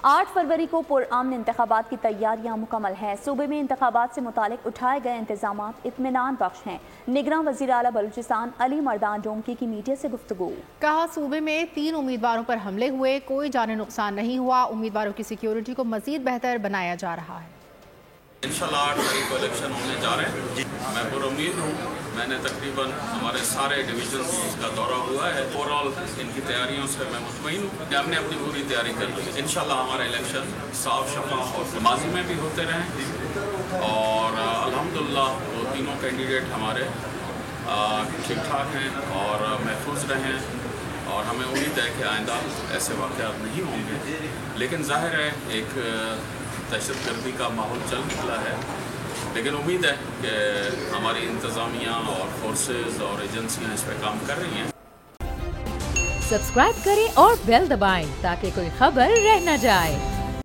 8 फरवरी को पुरअमन इंतखाबात की तैयारियां मुकम्मल हैं। सूबे में इंतखाबात से मुतालिक उठाए गए इंतजामात इत्मीनान बख्श हैं। निगरान वज़ीर आला बलूचिस्तान अली मर्दान डोंकी की मीडिया से गुफ्तगू। कहा, सूबे में 3 उम्मीदवारों पर हमले हुए, कोई जानी नुकसान नहीं हुआ। उम्मीदवारों की सिक्योरिटी को मजीद बेहतर बनाया जा रहा है। इंशाल्लाह 8 तारीख को इलेक्शन होने जा रहे हैं। मैं पुरुम्मीद हूँ। मैंने तकरीबन हमारे सारे डिवीजन का दौरा हुआ है। ओवरऑल इनकी तैयारियों से मैं मुतमईन हूँ कि हमने अपनी पूरी तैयारी कर ली। इंशाल्लाह हमारा इलेक्शन साफ शफाफ और माजी में भी होते रहें और अल्हम्दुलिल्लाह वो तीनों कैंडिडेट हमारे ठीक ठाक हैं और महफूज रहें और हमें उम्मीद है कि आइंदा ऐसे वाक़यात नहीं होंगे। लेकिन ज़ाहिर है एक दहशतगर्दी का माहौल चल निकला है, लेकिन उम्मीद है कि हमारी इंतज़ामिया और फोर्सेस और एजेंसियां इस पर काम कर रही हैं। सब्सक्राइब करें और बेल दबाएं ताकि कोई खबर रह न जाए।